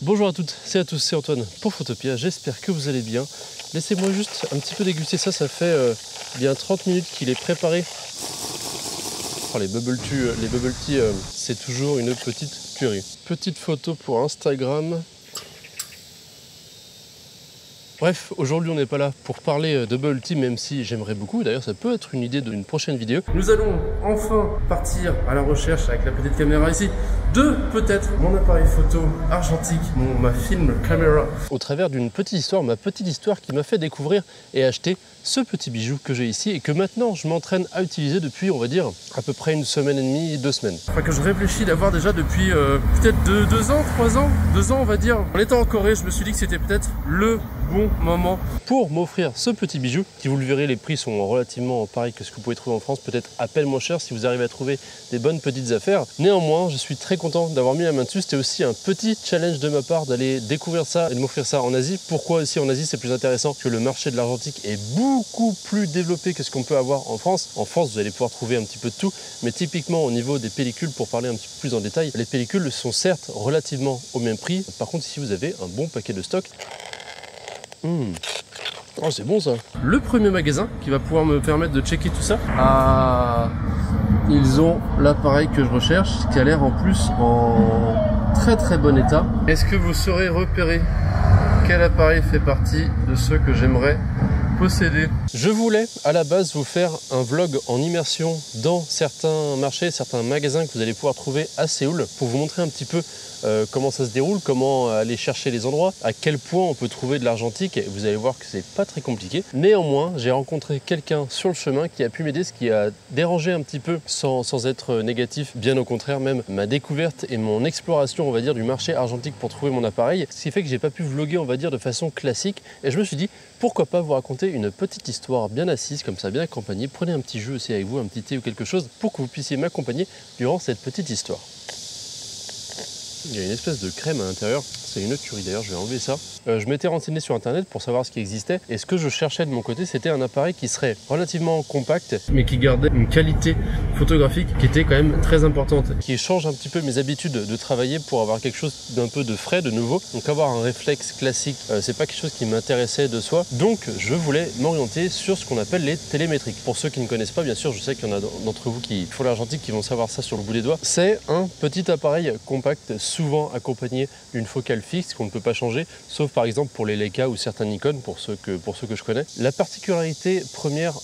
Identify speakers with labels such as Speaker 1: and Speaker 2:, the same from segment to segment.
Speaker 1: Bonjour à toutes et à tous, c'est Antoine pour Photopia, j'espère que vous allez bien. Laissez-moi juste un petit peu déguster ça, ça fait bien 30 minutes qu'il est préparé. Oh, les bubble tea, c'est toujours une petite tuerie. Petite photo pour Instagram. Bref, aujourd'hui on n'est pas là pour parler de bubble tea, même si j'aimerais beaucoup. D'ailleurs, ça peut être une idée d'une prochaine vidéo. Nous allons enfin partir à la recherche avec la petite caméra ici de peut-être mon appareil photo argentique, ma film caméra. Au travers d'une petite histoire, ma petite histoire qui m'a fait découvrir et acheter ce petit bijou que j'ai ici et que maintenant je m'entraîne à utiliser depuis, on va dire, à peu près une semaine et demie, 2 semaines. Enfin que je réfléchis d'avoir déjà depuis peut-être 2 ans, 3 ans, 2 ans on va dire. En étant en Corée, je me suis dit que c'était peut-être le bon moment pour m'offrir ce petit bijou qui, vous le verrez, les prix sont relativement pareils que ce que vous pouvez trouver en France, peut-être à peine moins cher si vous arrivez à trouver des bonnes petites affaires. Néanmoins, je suis très content d'avoir mis la main dessus. C'était aussi un petit challenge de ma part d'aller découvrir ça et de m'offrir ça en Asie. Pourquoi aussi en Asie c'est plus intéressant? Que le marché de l'argentique est beaucoup plus développé que ce qu'on peut avoir en France. En France, vous allez pouvoir trouver un petit peu de tout, mais typiquement au niveau des pellicules, pour parler un petit peu plus en détail, les pellicules sont certes relativement au même prix. Par contre, ici vous avez un bon paquet de stock. Oh, c'est bon ça. Le premier magasin qui va pouvoir me permettre de checker tout ça. Ah, ils ont l'appareil que je recherche, qui a l'air en plus en très bon état. Est-ce que vous saurez repérer quel appareil fait partie de ceux que j'aimerais posséder? Je voulais à la base vous faire un vlog en immersion dans certains marchés, certains magasins que vous allez pouvoir trouver à Séoul pour vous montrer un petit peu comment ça se déroule, comment aller chercher les endroits, à quel point on peut trouver de l'argentique. Et vous allez voir que c'est pas très compliqué. Néanmoins, j'ai rencontré quelqu'un sur le chemin qui a pu m'aider, ce qui a dérangé un petit peu sans être négatif. Bien au contraire, même ma découverte et mon exploration, on va dire, du marché argentique pour trouver mon appareil. Ce qui fait que j'ai pas pu vlogger, on va dire, de façon classique. Et je me suis dit, pourquoi pas vous raconter une petite histoire bien assise, comme ça, bien accompagnée. Prenez un petit jeu aussi avec vous, un petit thé ou quelque chose, pour que vous puissiez m'accompagner durant cette petite histoire. Il y a une espèce de crème à l'intérieur, c'est une tuerie d'ailleurs, je vais enlever ça. Je m'étais renseigné sur internet pour savoir ce qui existait et ce que je cherchais de mon côté, c'était un appareil qui serait relativement compact mais qui gardait une qualité photographique qui était quand même très importante, qui change un petit peu mes habitudes de travailler pour avoir quelque chose d'un peu de frais, de nouveau. Donc avoir un réflexe classique, c'est pas quelque chose qui m'intéressait de soi, donc je voulais m'orienter sur ce qu'on appelle les télémétriques. Pour ceux qui ne connaissent pas, bien sûr, je sais qu'il y en a d'entre vous qui font l'argentique qui vont savoir ça sur le bout des doigts. C'est un petit appareil compact, souvent accompagné d'une focale fixe qu'on ne peut pas changer, sauf par exemple pour les Leica ou certains Nikon, pour ceux que je connais. La particularité première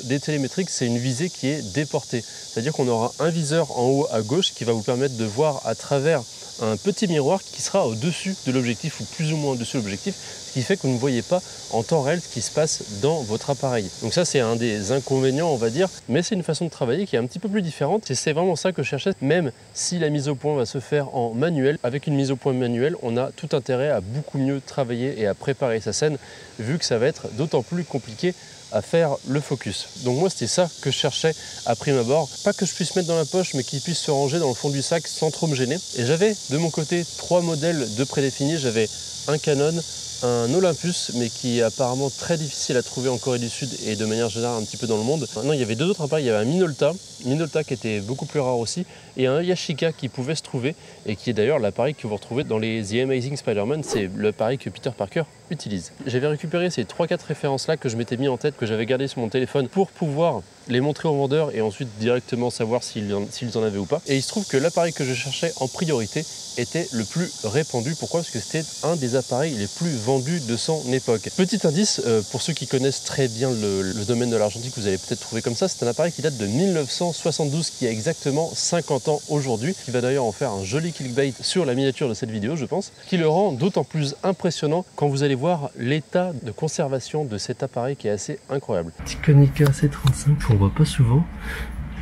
Speaker 1: des télémétriques, c'est une visée qui est déportée. C'est-à-dire qu'on aura un viseur en haut à gauche qui va vous permettre de voir à travers un petit miroir qui sera au-dessus de l'objectif ou plus ou moins au-dessus de l'objectif, ce qui fait que vous ne voyez pas en temps réel ce qui se passe dans votre appareil. Donc ça, c'est un des inconvénients, on va dire, mais c'est une façon de travailler qui est un petit peu plus différente et c'est vraiment ça que je cherchais. Même si la mise au point va se faire en manuel, avec une mise au point manuelle, on a tout intérêt à beaucoup mieux travailler et à préparer sa scène, vu que ça va être d'autant plus compliqué à faire le focus. Donc moi c'était ça que je cherchais à prime abord, pas que je puisse mettre dans la poche mais qu'il puisse se ranger dans le fond du sac sans trop me gêner. Et j'avais de mon côté 3 modèles de prédéfinis, j'avais un Canon, un Olympus, mais qui est apparemment très difficile à trouver en Corée du Sud et de manière générale un petit peu dans le monde. Maintenant, il y avait 2 autres appareils, il y avait un Minolta qui était beaucoup plus rare aussi, et un Yashica qui pouvait se trouver, et qui est d'ailleurs l'appareil que vous retrouvez dans les The Amazing Spider-Man, c'est l'appareil que Peter Parker utilise. J'avais récupéré ces 3-4 références-là que je m'étais mis en tête, que j'avais gardé sur mon téléphone pour pouvoir les montrer aux vendeurs et ensuite directement savoir s'ils en avaient ou pas. Et il se trouve que l'appareil que je cherchais en priorité était le plus répandu. Pourquoi? Parce que c'était un des appareils les plus vendus de son époque. Petit indice, pour ceux qui connaissent très bien le domaine de l'argentique, vous allez peut-être trouver comme ça, c'est un appareil qui date de 1972, qui a exactement 50 ans aujourd'hui, qui va d'ailleurs en faire un joli clickbait sur la miniature de cette vidéo, je pense, qui le rend d'autant plus impressionnant quand vous allez voir l'état de conservation de cet appareil qui est assez incroyable. Tikonica C35 qu'on voit pas souvent,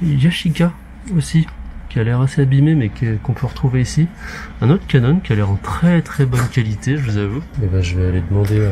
Speaker 1: Yashica aussi, qui a l'air assez abîmé mais qu'on peut retrouver ici. Un autre Canon qui a l'air en très bonne qualité, je vous avoue. Et ben je vais aller demander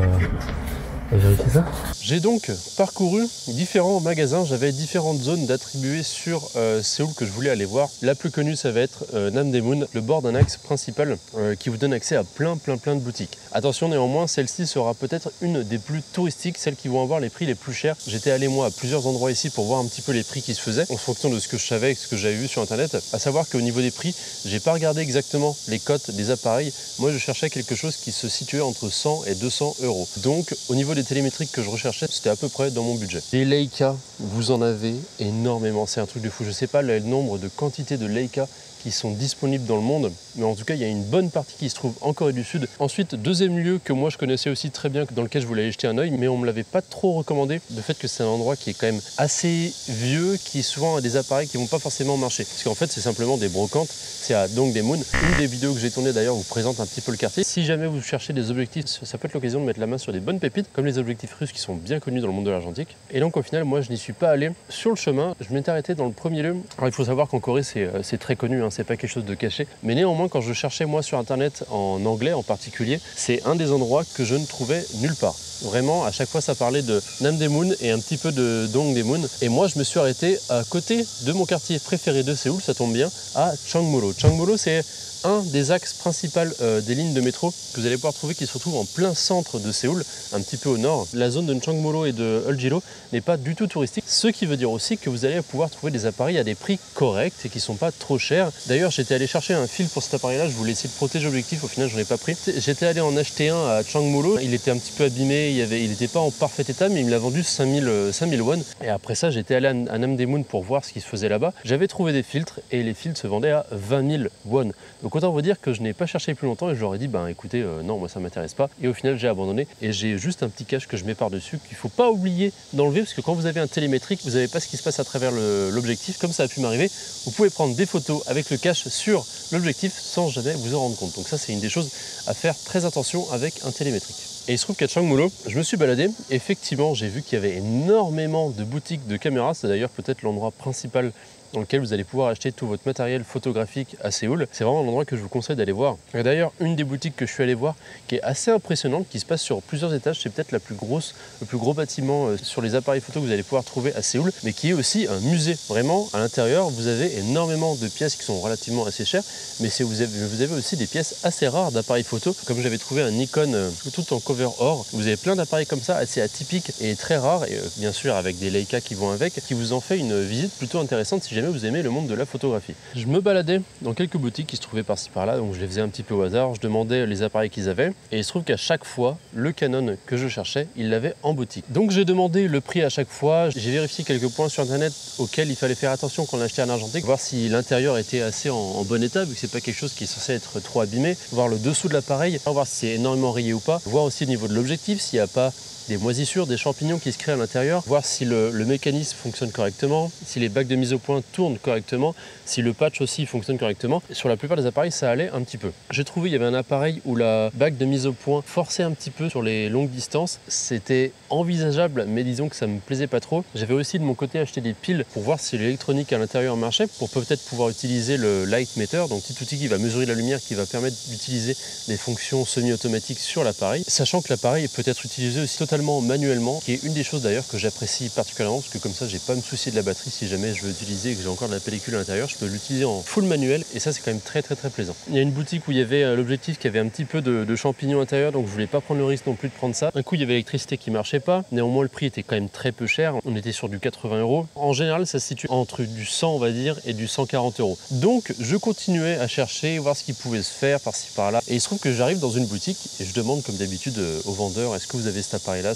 Speaker 1: à vérifier ça. J'ai donc parcouru différents magasins, j'avais différentes zones d'attribuer sur Séoul que je voulais aller voir. La plus connue, ça va être Namdaemun, le bord d'un axe principal qui vous donne accès à plein de boutiques. Attention néanmoins, celle-ci sera peut-être une des plus touristiques, celles qui vont avoir les prix les plus chers. J'étais allé moi à plusieurs endroits ici pour voir un petit peu les prix qui se faisaient en fonction de ce que je savais et ce que j'avais vu sur internet. À savoir qu'au niveau des prix, j'ai pas regardé exactement les cotes des appareils. Moi je cherchais quelque chose qui se situait entre 100 et 200 euros. Donc au niveau des télémétriques que je recherchais, c'était à peu près dans mon budget. Les Leica, vous en avez énormément, c'est un truc de fou. Je sais pas le nombre de quantités de Leica qui sont disponibles dans le monde, mais en tout cas il y a une bonne partie qui se trouve en Corée du Sud. Ensuite, deuxième lieu que moi je connaissais aussi très bien, dans lequel je voulais aller jeter un œil, mais on me l'avait pas trop recommandé, le fait que c'est un endroit qui est quand même assez vieux, qui souvent a des appareils qui vont pas forcément marcher, parce qu'en fait c'est simplement des brocantes. C'est à Dongdaemun. Une des vidéos que j'ai tournées d'ailleurs vous présente un petit peu le quartier. Si jamais vous cherchez des objectifs, ça peut être l'occasion de mettre la main sur des bonnes pépites, comme les objectifs russes qui sont bien connus dans le monde de l'argentique. Et donc au final, moi je n'y suis pas allé. Sur le chemin, je m'étais arrêté dans le premier lieu. Alors il faut savoir qu'en Corée c'est très connu, hein, c'est pas quelque chose de caché. Mais néanmoins, quand je cherchais moi sur internet en anglais en particulier, c'est un des endroits que je ne trouvais nulle part. Vraiment, à chaque fois, ça parlait de Namdaemun et un petit peu de Dongdaemun. Et moi, je me suis arrêté à côté de mon quartier préféré de Séoul, ça tombe bien, à Changmolo. Changmolo, c'est un des axes principaux des lignes de métro que vous allez pouvoir trouver qui se retrouve en plein centre de Séoul, un petit peu au nord. La zone de Changmolo et de Uljiro n'est pas du tout touristique, ce qui veut dire aussi que vous allez pouvoir trouver des appareils à des prix corrects et qui ne sont pas trop chers. D'ailleurs, j'étais allé chercher un fil pour cet appareil-là, je voulais essayer de protéger l'objectif, au final, je n'en ai pas pris. J'étais allé en acheter un à Changmolo, il était un petit peu abîmé, il n'était pas en parfait état, mais il me l'a vendu 5000 won. Et après ça, j'étais allé à Namdaemun pour voir ce qui se faisait là-bas. J'avais trouvé des filtres et les filtres se vendaient à 20 000 won. Donc autant vous dire que je n'ai pas cherché plus longtemps et je leur ai dit ben écoutez non moi ça m'intéresse pas, et au final j'ai abandonné et j'ai juste un petit cache que je mets par dessus qu'il faut pas oublier d'enlever, parce que quand vous avez un télémétrique vous n'avez pas ce qui se passe à travers l'objectif, comme ça a pu m'arriver. Vous pouvez prendre des photos avec le cache sur l'objectif sans jamais vous en rendre compte. Donc ça c'est une des choses à faire très attention avec un télémétrique. Et il se trouve qu'à Changmolo, je me suis baladé, effectivement j'ai vu qu'il y avait énormément de boutiques de caméras, c'est d'ailleurs peut-être l'endroit principal dans lequel vous allez pouvoir acheter tout votre matériel photographique à Séoul. C'est vraiment un endroit que je vous conseille d'aller voir. Et d'ailleurs, une des boutiques que je suis allé voir, qui est assez impressionnante, qui se passe sur plusieurs étages, c'est peut-être le plus gros bâtiment sur les appareils photo que vous allez pouvoir trouver à Séoul, mais qui est aussi un musée. Vraiment, à l'intérieur, vous avez énormément de pièces qui sont relativement assez chères, mais vous avez aussi des pièces assez rares d'appareils photo, comme j'avais trouvé un Nikon tout en cover or. Vous avez plein d'appareils comme ça, assez atypiques et très rares, et bien sûr avec des Leica qui vont avec, qui vous en fait une visite plutôt intéressante si jamais vous aimez le monde de la photographie. Je me baladais dans quelques boutiques qui se trouvaient par-ci par-là, donc je les faisais un petit peu au hasard, je demandais les appareils qu'ils avaient, et il se trouve qu'à chaque fois, le Canon que je cherchais, ils l'avaient en boutique. Donc j'ai demandé le prix à chaque fois, j'ai vérifié quelques points sur internet auxquels il fallait faire attention quand on l'achetait en argentique, voir si l'intérieur était assez en bon état, vu que c'est pas quelque chose qui est censé être trop abîmé, voir le dessous de l'appareil, voir si c'est énormément rayé ou pas, voir aussi au niveau de l'objectif s'il n'y a pas des moisissures, des champignons qui se créent à l'intérieur, voir si le mécanisme fonctionne correctement, si les bacs de mise au point tournent correctement, si le patch aussi fonctionne correctement. Et sur la plupart des appareils, ça allait un petit peu. J'ai trouvé, il y avait un appareil où la bac de mise au point forçait un petit peu sur les longues distances. C'était envisageable, mais disons que ça me plaisait pas trop. J'avais aussi de mon côté acheté des piles pour voir si l'électronique à l'intérieur marchait, pour peut-être pouvoir utiliser le light meter, donc petit outil qui va mesurer la lumière, qui va permettre d'utiliser des fonctions semi-automatiques sur l'appareil, sachant que l'appareil peut être utilisé aussi totalement manuellement, qui est une des choses d'ailleurs que j'apprécie particulièrement, parce que comme ça j'ai pas à me soucier de la batterie. Si jamais je veux utiliser et que j'ai encore de la pellicule à l'intérieur, je peux l'utiliser en full manuel, et ça c'est quand même très plaisant. Il y a une boutique où il y avait l'objectif qui avait un petit peu de champignons à l'intérieur, donc je voulais pas prendre le risque non plus de prendre ça. Un coup il y avait l'électricité qui marchait pas, néanmoins le prix était quand même très peu cher, on était sur du 80 €. En général ça se situe entre du 100 on va dire et du 140 €. Donc je continuais à chercher, voir ce qui pouvait se faire par-ci par-là, et il se trouve que j'arrive dans une boutique et je demande comme d'habitude au vendeur, est-ce que vous avez cet appareil là,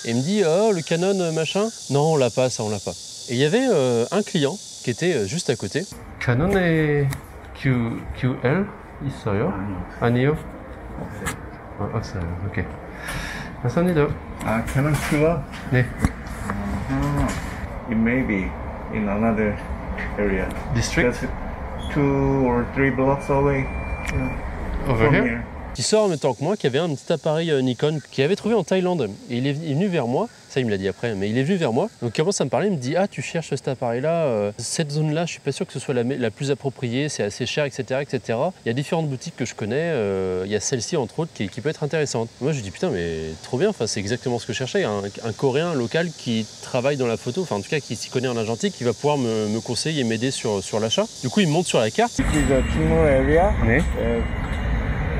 Speaker 1: et il me dit oh le Canon machin, non on l'a pas, ça on l'a pas. Et il y avait un client qui était juste à côté. Canon의 QL 있어요? 아니요. 없어요. 오케이. 감사합니다.
Speaker 2: Canon QR?
Speaker 1: 네.
Speaker 2: It may be in another area.
Speaker 1: District?
Speaker 2: Just 2 or 3 blocks away.
Speaker 1: Over here? Qui sort en même temps que moi, qui avait un petit appareil Nikon qu'il avait trouvé en Thaïlande. Et il est venu vers moi. Ça, il me l'a dit après, mais il est venu vers moi. Donc, il commence à me parler, il me dit, ah, tu cherches cet appareil-là, cette zone-là, je suis pas sûr que ce soit la plus appropriée, c'est assez cher, etc., etc. Il y a différentes boutiques que je connais, il y a celle-ci, entre autres, qui peut être intéressante. Moi, je lui dis, putain, mais trop bien, enfin, c'est exactement ce que je cherchais, un Coréen local qui travaille dans la photo, enfin, en tout cas, qui s'y connaît en argentique, qui va pouvoir me conseiller et m'aider sur l'achat. Du coup, il me montre sur la carte.
Speaker 2: This is a Chungmu area.
Speaker 1: Oui.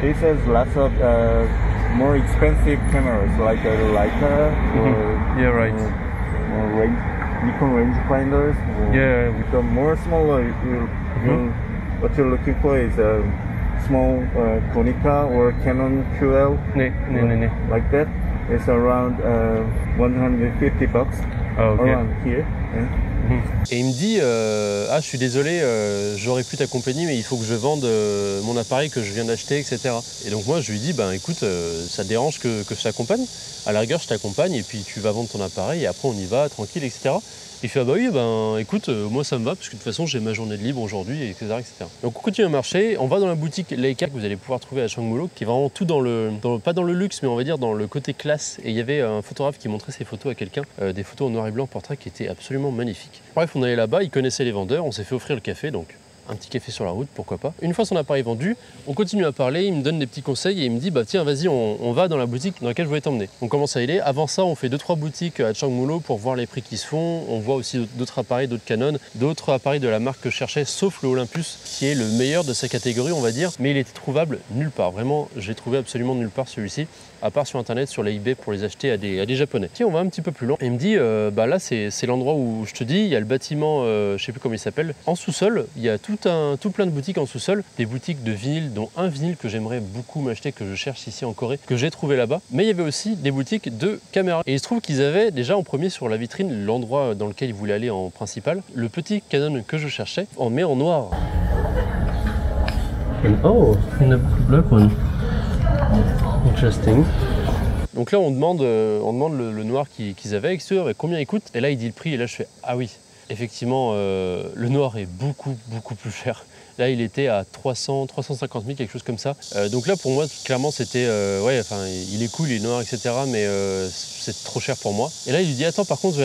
Speaker 2: This has lots of more expensive cameras like a Leica or
Speaker 1: Yeah, right.
Speaker 2: or Nikon rangefinders.
Speaker 1: Yeah.
Speaker 2: The more smaller what you're looking for is a small Konica or Canon QL like that. It's around $150 around here. Yeah.
Speaker 1: Et il me dit ah, je suis désolé, j'aurais pu t'accompagner, mais il faut que je vende mon appareil que je viens d'acheter, etc. Et donc moi je lui dis, ben écoute, ça te dérange que je t'accompagne? À la rigueur, je t'accompagne et puis tu vas vendre ton appareil et après on y va tranquille, etc. Il fait, ah bah oui, ben écoute, moi ça me va parce que de toute façon j'ai ma journée de libre aujourd'hui, etc., etc. Donc on continue à marcher, on va dans la boutique Leica que vous allez pouvoir trouver à Chungmu, qui est vraiment tout pas dans le luxe, mais on va dire dans le côté classe. Et il y avait un photographe qui montrait ses photos à quelqu'un, des photos en noir et blanc portrait qui étaient absolument magnifiques. Bref, on allait là-bas, il connaissait les vendeurs, on s'est fait offrir le café, donc un petit café sur la route, pourquoi pas. Une fois son appareil vendu, on continue à parler, il me donne des petits conseils et il me dit, bah tiens, vas-y, on va dans la boutique dans laquelle je voulais t'emmener. On commence à y aller. Avant ça, on fait 2-3 boutiques à Chungmu pour voir les prix qui se font. On voit aussi d'autres appareils, d'autres Canon, d'autres appareils de la marque que je cherchais, sauf le Olympus, qui est le meilleur de sa catégorie, on va dire, mais il était trouvable nulle part. Vraiment, j'ai trouvé absolument nulle part celui-ci, à part sur internet, sur les eBay pour les acheter à des japonais. Tiens, on va un petit peu plus loin. Et il me dit, bah là, c'est l'endroit où je te dis, il y a le bâtiment, je sais plus comment il s'appelle, en sous-sol, il y a tout plein de boutiques en sous-sol, des boutiques de vinyle, dont un vinyle que j'aimerais beaucoup m'acheter, que je cherche ici en Corée, que j'ai trouvé là-bas. Mais il y avait aussi des boutiques de caméras. Et il se trouve qu'ils avaient déjà en premier sur la vitrine l'endroit dans lequel ils voulaient aller en principal, le petit Canon que je cherchais, mais en noir. Oh, in a black one. Interesting. Donc là, on demande le noir qu'ils avaient, etc. Et combien il coûte. Et là, il dit le prix. Et là, je fais, ah oui, effectivement, le noir est beaucoup plus cher. Là, il était à 350 000, quelque chose comme ça. Donc là, pour moi, clairement, c'était... ouais, enfin, il est cool, il est noir, etc. Mais c'est trop cher pour moi. Et là, il lui dit, attends, par contre,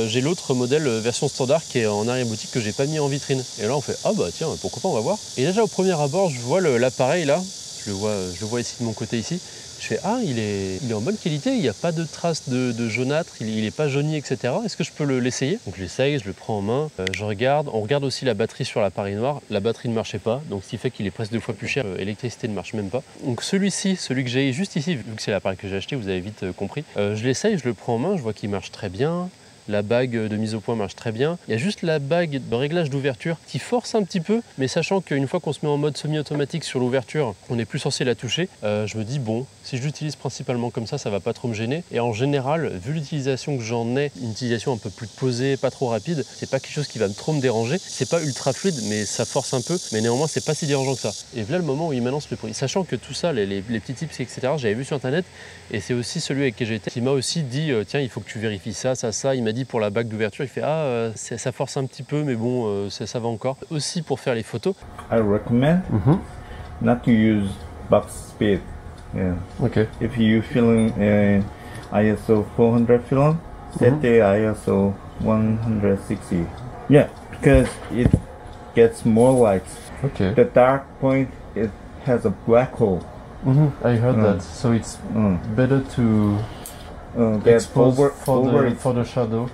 Speaker 1: j'ai l'autre modèle version standard qui est en arrière-boutique que j'ai pas mis en vitrine. Et là, on fait, ah bah tiens, pourquoi pas, on va voir. Et déjà, au premier abord, je vois l'appareil, là. Je le vois ici, de mon côté, ici. Je fais, ah, il est en bonne qualité, il n'y a pas de traces de jaunâtre, il n'est pas jauni, etc. Est-ce que je peux l'essayer? Donc je l'essaye, je le prends en main, je regarde. On regarde aussi la batterie sur l'appareil noir. La batterie ne marchait pas, donc ce qui fait qu'il est presque 2 fois plus cher. L'électricité ne marche même pas. Donc celui-ci, celui que j'ai juste ici, vu que c'est l'appareil que j'ai acheté, vous avez vite compris. Je l'essaye, je le prends en main, je vois qu'il marche très bien. La bague de mise au point marche très bien. Il y a juste la bague de réglage d'ouverture qui force un petit peu, mais sachant qu'une fois qu'on se met en mode semi-automatique sur l'ouverture, on n'est plus censé la toucher. Je me dis, bon, si je l'utilise principalement comme ça va pas trop me gêner. Et en général, vu l'utilisation que j'en ai, une utilisation un peu plus posée, pas trop rapide, c'est pas quelque chose qui va trop me déranger. C'est pas ultra fluide, mais ça force un peu. Mais néanmoins, c'est pas si dérangeant que ça. Et voilà le moment où il m'annonce le prix. Sachant que tout ça, les petits tips, etc., j'avais vu sur internet, et c'est aussi celui avec qui j'ai été, qui m'a aussi dit, tiens, il faut que tu vérifies ça. Il m'a dit pour la bague d'ouverture, il fait, ah, ça force un petit peu, mais bon, ça va encore. Aussi pour faire les photos.
Speaker 2: I recommend not to use box speed. Yeah.
Speaker 1: Okay.
Speaker 2: If you feeling ISO 400 film, set the ISO 160. Yeah, because it gets more lights.
Speaker 1: Okay.
Speaker 2: The dark point, it has a black hole.
Speaker 1: I heard that. So it's better to
Speaker 2: Get
Speaker 1: expose
Speaker 2: over it.
Speaker 1: for the shadow.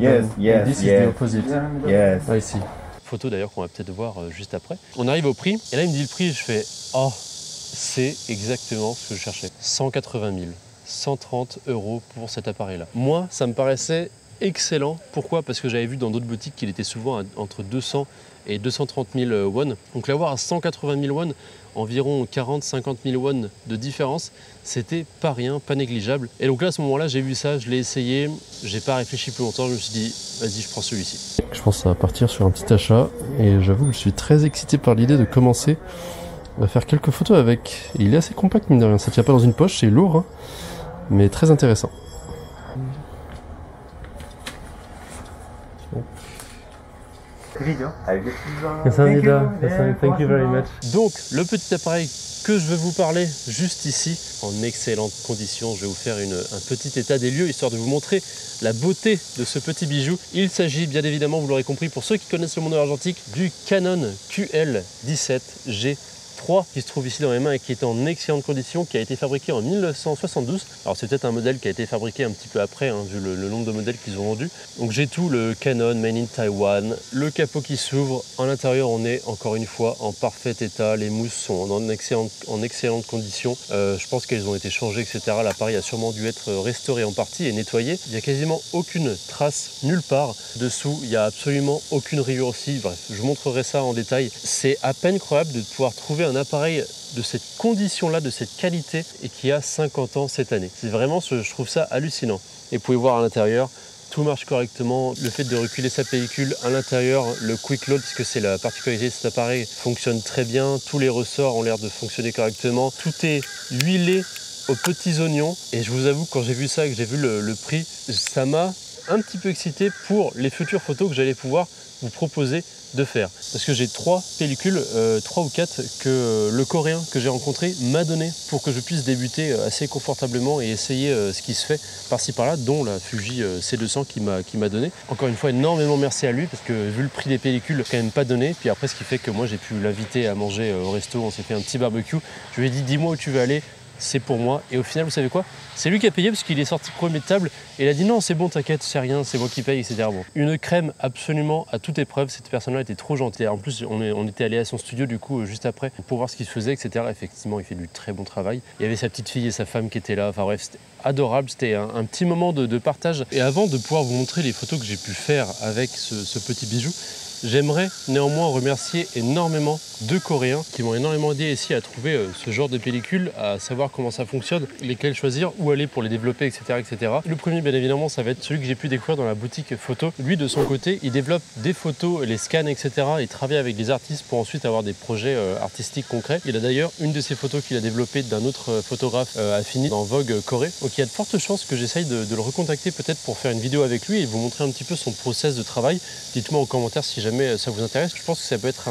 Speaker 2: Yes,
Speaker 1: And
Speaker 2: yes,
Speaker 1: this
Speaker 2: yes.
Speaker 1: is the opposite.
Speaker 2: Yes.
Speaker 1: I see. Photo d'ailleurs qu'on va peut-être voir juste après. On arrive au prix, et là il me dit le prix, je fais, oh, c'est exactement ce que je cherchais. 180 000, 130 € pour cet appareil-là. Moi, ça me paraissait excellent. Pourquoi? Parce que j'avais vu dans d'autres boutiques qu'il était souvent entre 200 et 230 000 won. Donc l'avoir à 180 000 won, environ 40-50 000 won de différence, c'était pas rien, pas négligeable. Et donc là, à ce moment-là, j'ai vu ça, je l'ai essayé, j'ai pas réfléchi plus longtemps, je me suis dit, vas-y, je prends celui-ci. Je pense que ça va partir sur un petit achat, et j'avoue que je suis très excité par l'idée de commencer à faire quelques photos avec. Il est assez compact, mine de rien, ça tient pas dans une poche, c'est lourd, hein, mais très intéressant. Thank you very much. Donc, le petit appareil que je vais vous parler juste ici, en excellentes conditions. Je vais vous faire un petit état des lieux, histoire de vous montrer la beauté de ce petit bijou. Il s'agit bien évidemment, vous l'aurez compris, pour ceux qui connaissent le monde de l'argentique, du Canon QL17G3 qui se trouve ici dans mes mains et qui est en excellentes conditions, qui a été fabriqué en 1972. Alors c'est peut-être un modèle qui a été fabriqué un petit peu après, hein, vu le nombre de modèles qu'ils ont vendus. Donc j'ai tout, le Canon Made in Taiwan, le capot qui s'ouvre. En l'intérieur, on est encore une fois en parfait état. Les mousses sont en excellentes conditions. Je pense qu'elles ont été changées, etc. L'appareil a sûrement dû être restauré en partie et nettoyé. Il n'y a quasiment aucune trace nulle part. Dessous, il n'y a absolument aucune rayure aussi. Bref, je vous montrerai ça en détail. C'est à peine croyable de pouvoir trouver un appareil de cette condition-là, de cette qualité, et qui a 50 ans cette année. C'est vraiment, je trouve ça hallucinant. Et vous pouvez voir à l'intérieur, tout marche correctement. Le fait de reculer sa pellicule à l'intérieur, le quick load, puisque c'est la particularité de cet appareil, fonctionne très bien. Tous les ressorts ont l'air de fonctionner correctement. Tout est huilé aux petits oignons. Et je vous avoue, quand j'ai vu ça et que j'ai vu le prix, ça m'a un petit peu excité pour les futures photos que j'allais pouvoir vous proposer de faire. Parce que j'ai 3 pellicules, 3 ou 4 que le coréen que j'ai rencontré m'a donné pour que je puisse débuter assez confortablement et essayer ce qui se fait par-ci par-là, dont la Fuji C200 qui m'a donné. Encore une fois, énormément merci à lui, parce que vu le prix des pellicules, quand même pas donné. Puis après, ce qui fait que moi j'ai pu l'inviter à manger au resto, on s'est fait un petit barbecue. Je lui ai dit, dis-moi où tu veux aller, c'est pour moi. Et au final, vous savez quoi? C'est lui qui a payé, parce qu'il est sorti premier de table et il a dit non, c'est bon, t'inquiète, c'est rien, c'est moi qui paye, etc. Bon, une crème absolument à toute épreuve. Cette personne-là était trop gentille. En plus, on était allé à son studio du coup juste après pour voir ce qu'il se faisait, etc. Effectivement, il fait du très bon travail. Il y avait sa petite fille et sa femme qui étaient là. Enfin bref, c'était adorable. C'était un petit moment de partage. Et avant de pouvoir vous montrer les photos que j'ai pu faire avec ce petit bijou, j'aimerais néanmoins remercier énormément 2 Coréens qui m'ont énormément aidé ici à trouver ce genre de pellicule, à savoir comment ça fonctionne, lesquels choisir, où aller pour les développer, etc., etc. Le premier, bien évidemment, ça va être celui que j'ai pu découvrir dans la boutique photo. Lui, de son côté, il développe des photos, les scanne, etc. Il travaille avec des artistes pour ensuite avoir des projets artistiques concrets. Il a d'ailleurs une de ses photos qu'il a développée d'un autre photographe affiné dans Vogue Corée. Donc il y a de fortes chances que j'essaye de le recontacter peut-être pour faire une vidéo avec lui et vous montrer un petit peu son process de travail. Dites-moi en commentaire si jamais ça vous intéresse. Je pense que ça peut être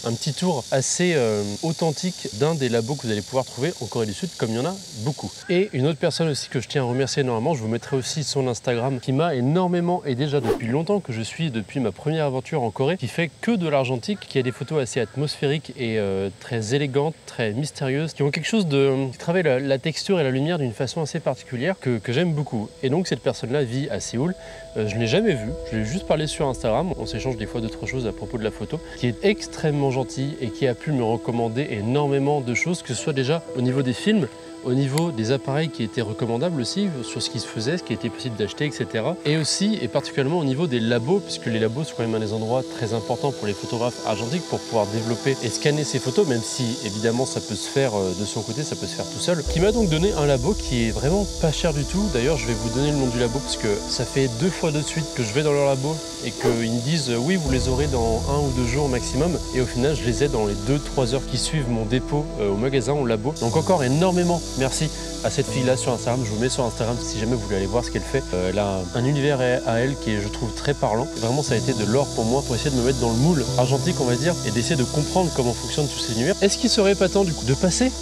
Speaker 1: un petit tour assez authentique d'un des labos que vous allez pouvoir trouver en Corée du Sud, comme il y en a beaucoup. Et une autre personne aussi que je tiens à remercier énormément, je vous mettrai aussi son Instagram, qui m'a énormément aidé déjà depuis longtemps, que je suis depuis ma première aventure en Corée, qui fait que de l'argentique, qui a des photos assez atmosphériques et très élégantes, très mystérieuses, qui ont quelque chose qui travaille la texture et la lumière d'une façon assez particulière que j'aime beaucoup. Et donc cette personne-là vit à Séoul. Je ne l'ai jamais vu, je l'ai juste parlé sur Instagram, on s'échange des fois d'autres choses à propos de la photo, qui est extrêmement gentil et qui a pu me recommander énormément de choses, que ce soit déjà au niveau des films, au niveau des appareils qui étaient recommandables aussi, sur ce qui se faisait, ce qui était possible d'acheter, etc. Et aussi, et particulièrement au niveau des labos, puisque les labos sont quand même un des endroits très importants pour les photographes argentiques pour pouvoir développer et scanner ces photos, même si évidemment ça peut se faire de son côté, ça peut se faire tout seul. Qui m'a donc donné un labo qui est vraiment pas cher du tout. D'ailleurs, je vais vous donner le nom du labo parce que ça fait 2 fois de suite que je vais dans leur labo et qu'ils me disent oui, vous les aurez dans 1 ou 2 jours maximum. Et au final, je les ai dans les 2-3 heures qui suivent mon dépôt au magasin, au labo. Donc encore énormément merci à cette fille-là sur Instagram. Je vous mets sur Instagram si jamais vous voulez aller voir ce qu'elle fait. Elle a un univers à elle qui est, je trouve, très parlant. Vraiment, ça a été de l'or pour moi pour essayer de me mettre dans le moule argentique, on va dire, et d'essayer de comprendre comment fonctionnent tous ces univers. Est-ce qu'il serait pas temps, du coup, de passer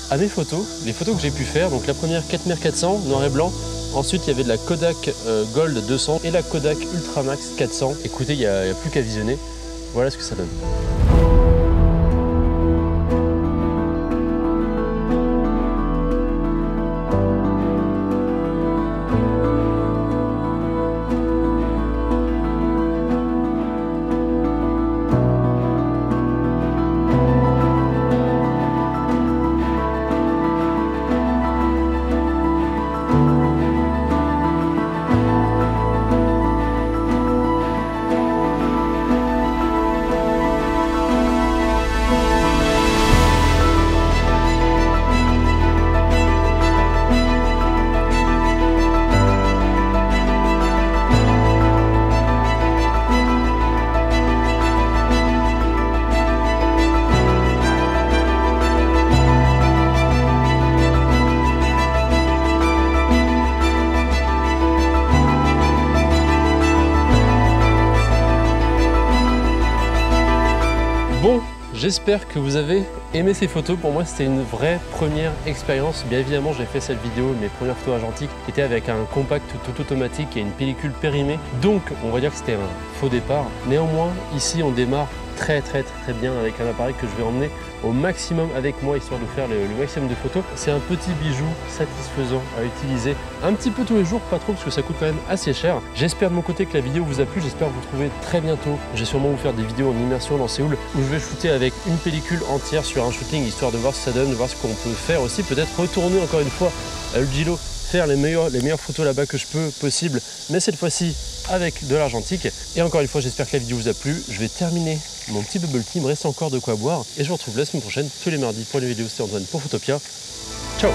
Speaker 1: à mes photos, les photos que j'ai pu faire? Donc la première 4400, noir et blanc. Ensuite, il y avait de la Kodak Gold 200 et la Kodak Ultramax 400. Écoutez, il n'y a plus qu'à visionner. Voilà ce que ça donne. J'espère que vous avez aimé ces photos. Pour moi, c'était une vraie première expérience. Bien évidemment, j'ai fait cette vidéo, mes premières photos argentiques étaient avec un compact tout automatique et une pellicule périmée. Donc, on va dire que c'était un faux départ. Néanmoins, ici, on démarre très bien avec un appareil que je vais emmener au maximum avec moi, histoire de faire le maximum de photos. C'est un petit bijou satisfaisant à utiliser un petit peu tous les jours, pas trop parce que ça coûte quand même assez cher. J'espère de mon côté que la vidéo vous a plu, j'espère vous retrouver très bientôt. J'ai sûrement vous faire des vidéos en immersion dans Séoul où je vais shooter avec une pellicule entière sur un shooting, histoire de voir ce que ça donne, de voir ce qu'on peut faire aussi, peut-être retourner encore une fois à Uljilo, faire les meilleures photos là-bas que je peux possible, mais cette fois-ci avec de l'argentique. Et encore une fois, j'espère que la vidéo vous a plu. Je vais terminer mon petit bubble tea, il me reste encore de quoi boire et je vous retrouve la semaine prochaine tous les mardis pour les vidéos. C'était Antoine pour Photopia. Ciao.